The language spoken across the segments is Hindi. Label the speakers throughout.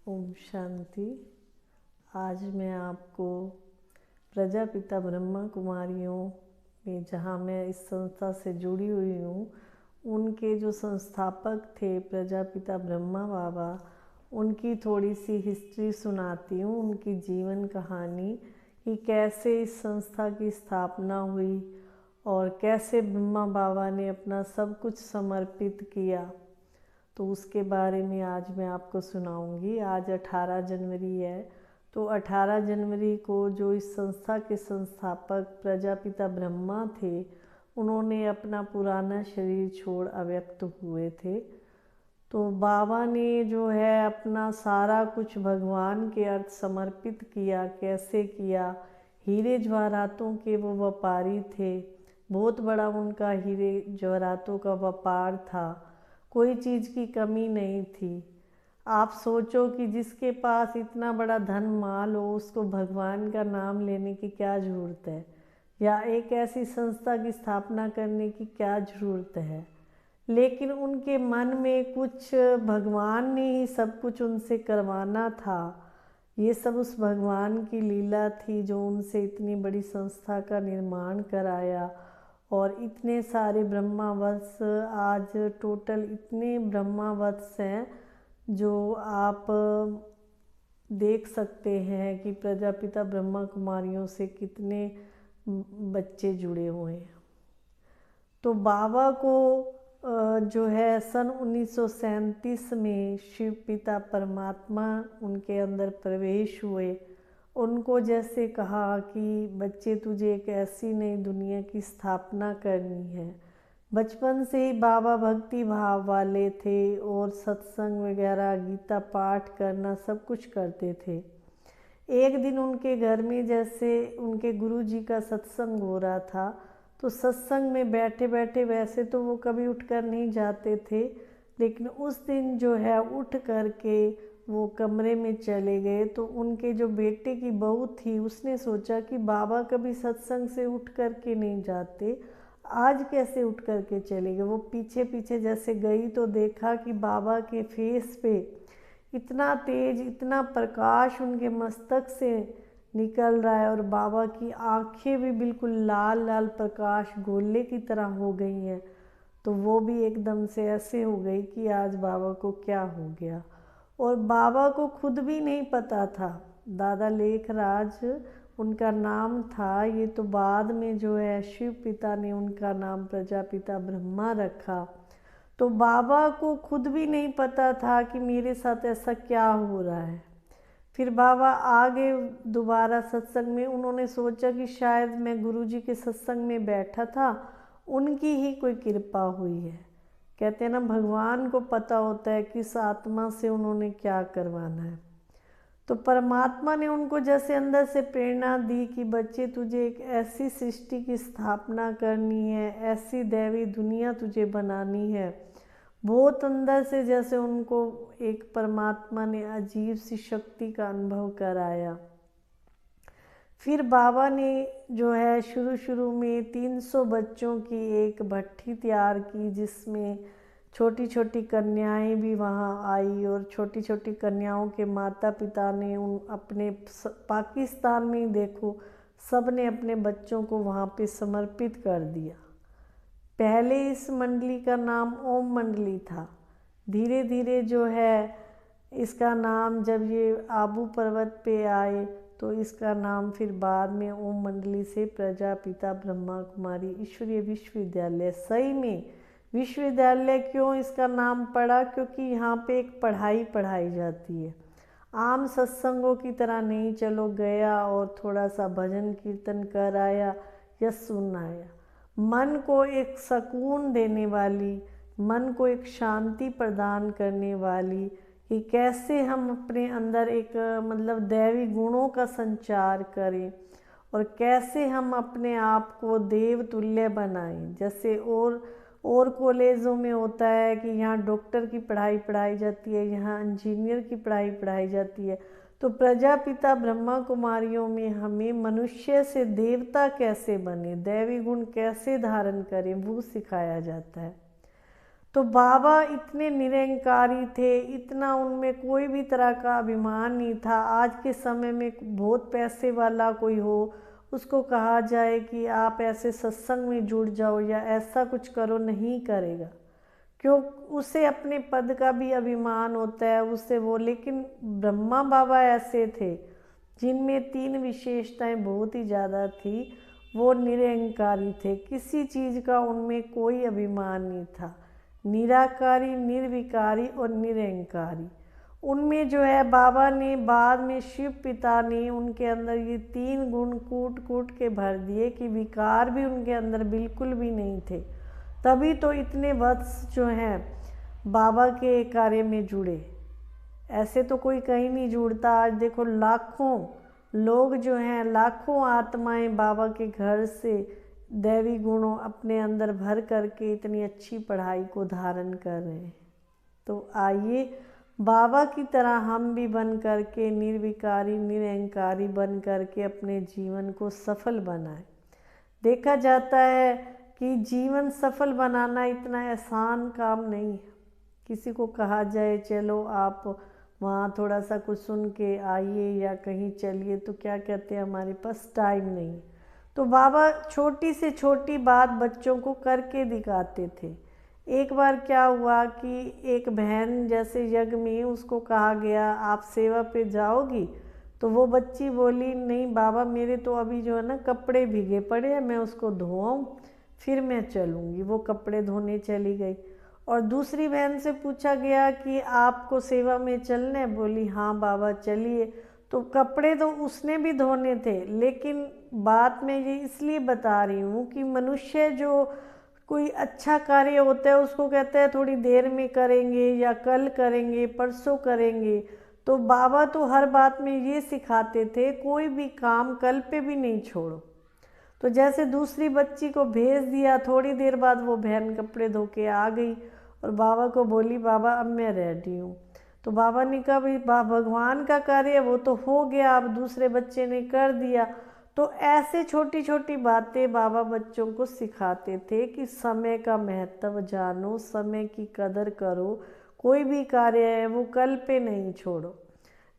Speaker 1: ओम शांति। आज मैं आपको प्रजापिता ब्रह्मा कुमारियों में, जहाँ मैं इस संस्था से जुड़ी हुई हूँ, उनके जो संस्थापक थे प्रजापिता ब्रह्मा बाबा, उनकी थोड़ी सी हिस्ट्री सुनाती हूँ, उनकी जीवन कहानी कि कैसे इस संस्था की स्थापना हुई और कैसे ब्रह्मा बाबा ने अपना सब कुछ समर्पित किया। तो उसके बारे में आज मैं आपको सुनाऊंगी। आज 18 जनवरी है, तो 18 जनवरी को जो इस संस्था के संस्थापक प्रजापिता ब्रह्मा थे, उन्होंने अपना पुराना शरीर छोड़ अव्यक्त हुए थे। तो बाबा ने जो है अपना सारा कुछ भगवान के अर्थ समर्पित किया। कैसे किया? हीरे जवाहरातों के वो व्यापारी थे, बहुत बड़ा उनका हीरे जवाहरातों का व्यापार था, कोई चीज़ की कमी नहीं थी। आप सोचो कि जिसके पास इतना बड़ा धन माल हो, उसको भगवान का नाम लेने की क्या ज़रूरत है, या एक ऐसी संस्था की स्थापना करने की क्या ज़रूरत है। लेकिन उनके मन में कुछ, भगवान ने ही सब कुछ उनसे करवाना था। ये सब उस भगवान की लीला थी जो उनसे इतनी बड़ी संस्था का निर्माण कराया। और इतने सारे ब्रह्मावत्स, आज टोटल इतने ब्रह्मावत्स हैं जो आप देख सकते हैं कि प्रजापिता ब्रह्मा कुमारियों से कितने बच्चे जुड़े हुए हैं। तो बाबा को जो है सन 1937 में शिव पिता परमात्मा उनके अंदर प्रवेश हुए। उनको जैसे कहा कि बच्चे, तुझे एक ऐसी नई दुनिया की स्थापना करनी है। बचपन से ही बाबा भक्ति भाव वाले थे और सत्संग वगैरह, गीता पाठ करना सब कुछ करते थे। एक दिन उनके घर में जैसे उनके गुरुजी का सत्संग हो रहा था, तो सत्संग में बैठे बैठे, वैसे तो वो कभी उठकर नहीं जाते थे, लेकिन उस दिन जो है उठ कर के वो कमरे में चले गए। तो उनके जो बेटे की बहू थी, उसने सोचा कि बाबा कभी सत्संग से उठ कर के नहीं जाते, आज कैसे उठ कर के चले गए। वो पीछे पीछे जैसे गई तो देखा कि बाबा के फेस पे इतना तेज, इतना प्रकाश उनके मस्तक से निकल रहा है, और बाबा की आंखें भी बिल्कुल लाल लाल प्रकाश गोले की तरह हो गई हैं। तो वो भी एकदम से ऐसे हो गई कि आज बाबा को क्या हो गया। और बाबा को खुद भी नहीं पता था। दादा लेखराज उनका नाम था। ये तो बाद में जो है शिव पिता ने उनका नाम प्रजापिता ब्रह्मा रखा। तो बाबा को खुद भी नहीं पता था कि मेरे साथ ऐसा क्या हो रहा है। फिर बाबा आ गए दोबारा सत्संग में। उन्होंने सोचा कि शायद मैं गुरुजी के सत्संग में बैठा था, उनकी ही कोई कृपा हुई है। कहते हैं ना, भगवान को पता होता है किस आत्मा से उन्होंने क्या करवाना है। तो परमात्मा ने उनको जैसे अंदर से प्रेरणा दी कि बच्चे, तुझे एक ऐसी सृष्टि की स्थापना करनी है, ऐसी दैवी दुनिया तुझे बनानी है। बहुत अंदर से जैसे उनको एक परमात्मा ने अजीब सी शक्ति का अनुभव कराया। फिर बाबा ने जो है शुरू शुरू में 300 बच्चों की एक भट्ठी तैयार की, जिसमें छोटी छोटी कन्याएं भी वहाँ आई, और छोटी छोटी कन्याओं के माता पिता ने उन अपने पाकिस्तान में ही देखो, सब ने अपने बच्चों को वहाँ पे समर्पित कर दिया। पहले इस मंडली का नाम ओम मंडली था। धीरे धीरे जो है इसका नाम, जब ये आबू पर्वत पे आए, तो इसका नाम फिर बाद में ओम मंडली से प्रजापिता ब्रह्मा कुमारी ईश्वरीय विश्वविद्यालय। सही में विश्वविद्यालय क्यों इसका नाम पड़ा? क्योंकि यहाँ पे एक पढ़ाई पढ़ाई जाती है। आम सत्संगों की तरह नहीं, चलो गया और थोड़ा सा भजन कीर्तन कर आया या सुन आया। मन को एक सुकून देने वाली, मन को एक शांति प्रदान करने वाली, कि कैसे हम अपने अंदर एक मतलब दैवी गुणों का संचार करें, और कैसे हम अपने आप को देव तुल्य बनाएं। जैसे और कॉलेजों में होता है कि यहाँ डॉक्टर की पढ़ाई पढ़ाई जाती है, यहाँ इंजीनियर की पढ़ाई पढ़ाई जाती है। तो प्रजापिता ब्रह्मा कुमारियों में हमें मनुष्य से देवता कैसे बने, दैवी गुण कैसे धारण करें, वो सिखाया जाता है। तो बाबा इतने निरंकारी थे, इतना उनमें कोई भी तरह का अभिमान नहीं था। आज के समय में बहुत पैसे वाला कोई हो, उसको कहा जाए कि आप ऐसे सत्संग में जुड़ जाओ या ऐसा कुछ करो, नहीं करेगा, क्यों? उसे अपने पद का भी अभिमान होता है उसे वो। लेकिन ब्रह्मा बाबा ऐसे थे जिनमें 3 विशेषताएं बहुत ही ज़्यादा थी। वो निरहंकारी थे, किसी चीज़ का उनमें कोई अभिमान नहीं था। निराकारी, निर्विकारी और निरहंकारी, उनमें जो है बाबा ने बाद में शिव पिता ने उनके अंदर ये 3 गुण कूट कूट के भर दिए कि विकार भी उनके अंदर बिल्कुल भी नहीं थे। तभी तो इतने वत्स जो हैं बाबा के कार्य में जुड़े। ऐसे तो कोई कहीं नहीं जुड़ता। आज देखो लाखों लोग जो हैं, लाखों आत्माएं बाबा के घर से दैवी गुणों अपने अंदर भर करके इतनी अच्छी पढ़ाई को धारण कर रहे हैं। तो आइए बाबा की तरह हम भी बन करके निर्विकारी निरहंकारी बन करके अपने जीवन को सफल बनाएं। देखा जाता है कि जीवन सफल बनाना इतना आसान काम नहीं है। किसी को कहा जाए चलो आप वहाँ थोड़ा सा कुछ सुन के आइए या कहीं चलिए, तो क्या कहते हैं हमारे पास टाइम नहीं। तो बाबा छोटी से छोटी बात बच्चों को करके दिखाते थे। एक बार क्या हुआ कि एक बहन जैसे यज्ञ में उसको कहा गया आप सेवा पे जाओगी, तो वो बच्ची बोली नहीं बाबा मेरे तो अभी जो है ना कपड़े भीगे पड़े हैं, मैं उसको धोआऊं फिर मैं चलूँगी। वो कपड़े धोने चली गई। और दूसरी बहन से पूछा गया कि आपको सेवा में चलना है, बोली हाँ बाबा चलिए। तो कपड़े तो उसने भी धोने थे, लेकिन बात मैं ये इसलिए बता रही हूँ कि मनुष्य जो कोई अच्छा कार्य होता है उसको कहते हैं थोड़ी देर में करेंगे या कल करेंगे, परसों करेंगे। तो बाबा तो हर बात में ये सिखाते थे कोई भी काम कल पे भी नहीं छोड़ो। तो जैसे दूसरी बच्ची को भेज दिया, थोड़ी देर बाद वो बहन कपड़े धो के आ गई और बाबा को बोली बाबा अब मैं रेडी हूँ। तो बाबा ने कहा भाई भगवान का कार्य वो तो हो गया, अब दूसरे बच्चे ने कर दिया। तो ऐसे छोटी छोटी बातें बाबा बच्चों को सिखाते थे कि समय का महत्व जानो, समय की कदर करो, कोई भी कार्य है वो कल पे नहीं छोड़ो।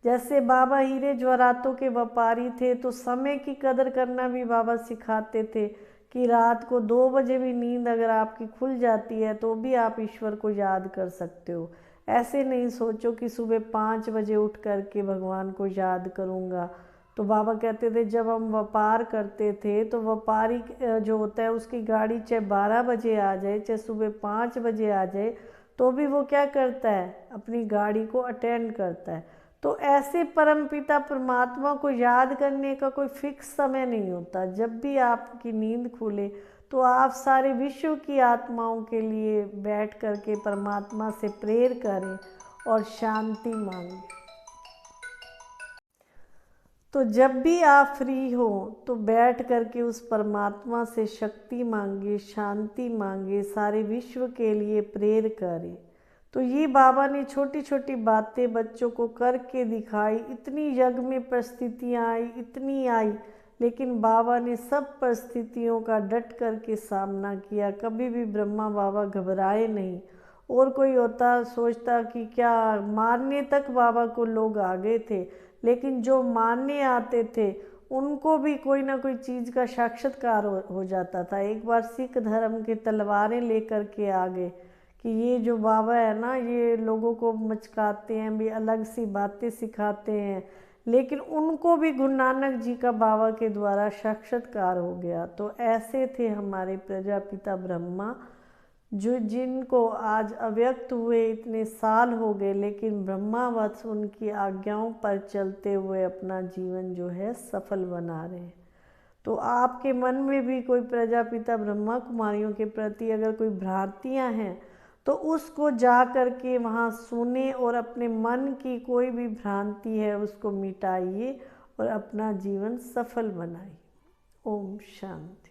Speaker 1: जैसे बाबा हीरे जवाहरातों के व्यापारी थे, तो समय की कदर करना भी बाबा सिखाते थे कि रात को 2 बजे भी नींद अगर आपकी खुल जाती है तो भी आप ईश्वर को याद कर सकते हो। ऐसे नहीं सोचो कि सुबह 5 बजे उठ करके भगवान को याद करूँगा। तो बाबा कहते थे जब हम व्यापार करते थे तो व्यापारी जो होता है उसकी गाड़ी चाहे 12 बजे आ जाए चाहे सुबह 5 बजे आ जाए, तो भी वो क्या करता है अपनी गाड़ी को अटेंड करता है। तो ऐसे परमपिता परमात्मा को याद करने का कोई फिक्स समय नहीं होता। जब भी आपकी नींद खुले तो आप सारे विश्व की आत्माओं के लिए बैठ करके परमात्मा से प्रेयर करें और शांति मांगें। तो जब भी आप फ्री हो तो बैठ करके उस परमात्मा से शक्ति मांगे, शांति मांगे, सारे विश्व के लिए प्रेयर करें। तो ये बाबा ने छोटी छोटी बातें बच्चों को करके दिखाई। इतनी यज्ञ में परिस्थितियाँ आई, इतनी आई, लेकिन बाबा ने सब परिस्थितियों का डट करके सामना किया। कभी भी ब्रह्मा बाबा घबराए नहीं। और कोई होता सोचता कि क्या मारने तक बाबा को लोग आ गए थे, लेकिन जो मानने आते थे उनको भी कोई ना कोई चीज़ का साक्षात्कार हो जाता था। एक बार सिख धर्म के तलवारें लेकर के आ गए कि ये जो बाबा है ना ये लोगों को मचकाते हैं, भी अलग सी बातें सिखाते हैं, लेकिन उनको भी गुरु नानक जी का बाबा के द्वारा साक्षात्कार हो गया। तो ऐसे थे हमारे प्रजापिता ब्रह्मा, जो जिनको आज अव्यक्त हुए इतने साल हो गए, लेकिन ब्रह्मावत्स उनकी आज्ञाओं पर चलते हुए अपना जीवन जो है सफल बना रहे हैं। तो आपके मन में भी कोई प्रजापिता ब्रह्मा कुमारियों के प्रति अगर कोई भ्रांतियां हैं तो उसको जा कर के वहाँ सुने और अपने मन की कोई भी भ्रांति है उसको मिटाइए और अपना जीवन सफल बनाइए। ओम शांति।